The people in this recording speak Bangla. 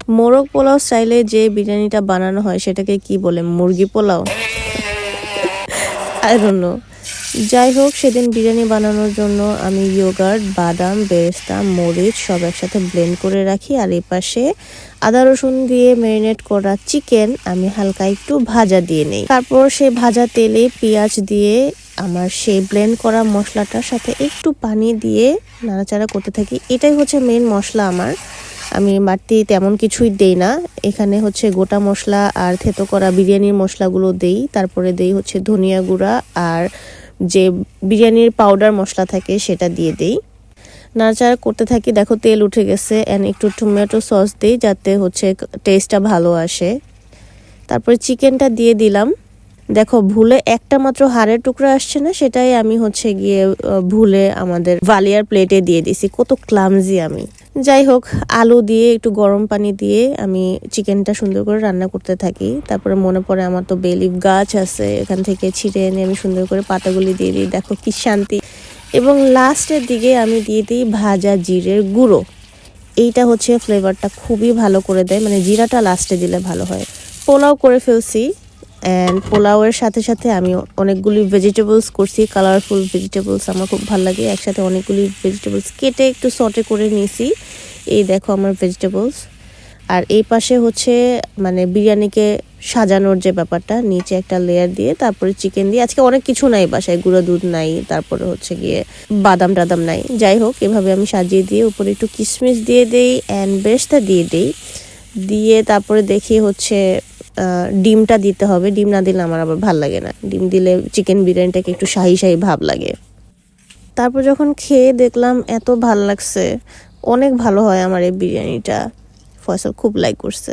মোরগ পোলাও স্টাইলে যে বিরিয়ানিটা বানানো হয় সেটাকে কি বলে, মুরগি পোলাও? I don't know. যাই হোক, সেদিন বিরিয়ানি বানানোর জন্য আমি ইয়োগার্ট, বাদাম, বেরেস্তা, মরিচ সব একসাথে ব্লেন্ড করে রাখি। আর এই পাশে আদা রসুন দিয়ে ম্যারিনেট করা চিকেন আমি হালকা একটু ভাজা দিয়ে নেই। তারপর সেই ভাজা তেলে পেঁয়াজ দিয়ে আমার সেই ব্লেন্ড করা মশলাটার সাথে একটু পানি দিয়ে নাড়াচাড়া করতে থাকি। এটাই হচ্ছে মেইন মশলা আমার। আমি বাড়তি তেমন কিছুই দেই না। এখানে হচ্ছে গোটা মশলা আর থেতো করা বিরিয়ানির মশলাগুলো দেই। তারপরে দেই হচ্ছে ধনিয়া গুঁড়া আর যে বিরিয়ানির পাউডার মশলা থাকে সেটা দিয়ে দেই। নাড়াচাড়া করতে থাকি। দেখো তেল উঠে গেছে। অ্যান্ড একটু টমেটো সস দিই যাতে হচ্ছে টেস্টটা ভালো আসে। তারপরে চিকেনটা দিয়ে দিলাম। দেখো ভুলে একটা মাত্র হাড়ের টুকরা আসছে না, সেটাই আমি হচ্ছে গিয়ে ভুলে আমাদের ভালিয়ার প্লেটে দিয়ে দিছি। কত ক্লামজি আমি। যাই হোক, আলু দিয়ে একটু গরম পানি দিয়ে আমি চিকেনটা সুন্দর করে রান্না করতে থাকি। তারপরে মনে পড়ে আমার তো বে লিফ গাছ আছে, এখান থেকে ছিঁড়ে এনে আমি সুন্দর করে পাতাগুলি দিয়ে দিই। দেখো কি শান্তি। এবং লাস্টের দিকে আমি দিয়ে দিই ভাজা জিরের গুঁড়ো। এইটা হচ্ছে ফ্লেভারটা খুবই ভালো করে দেয়, মানে জিরাটা লাস্টে দিলে ভালো হয়। পোলাও করে ফেলছি। অ্যান্ড পোলাওয়ের সাথে সাথে আমি অনেকগুলি ভেজিটেবলস করছি। কালারফুল ভেজিটেবলস আমার খুব ভালো লাগে। একসাথে অনেকগুলি ভেজিটেবলস কেটে একটু সটে করে নিয়েছি। এই দেখো আমার ভেজিটেবলস। আর এই পাশে হচ্ছে মানে বিরিয়ানিকে সাজানোর যে ব্যাপারটা, নিচে একটা লেয়ার দিয়ে তারপরে চিকেন দিয়ে। আজকে অনেক কিছু নাই বাসায়, গুঁড়া দুধ নাই, তারপরে হচ্ছে গিয়ে বাদাম টাদাম নাই। যাই হোক, এভাবে আমি সাজিয়ে দিয়ে উপরে একটু কিশমিশ দিয়ে দেই অ্যান্ড বেরেস্তা দিয়ে দেই। দিয়ে তারপরে দেখি হচ্ছে ডিমটা দিতে হবে। ডিম না দিলে আমার আবার ভাল লাগে না। ডিম দিলে চিকেন বিরিয়ানিটাকে একটু শাহি শাহি ভাব লাগে। তারপর যখন খেয়ে দেখলাম এত ভাল লাগছে, অনেক ভালো হয় আমার এই বিরিয়ানিটা। ফয়সাল খুব লাইক করছে।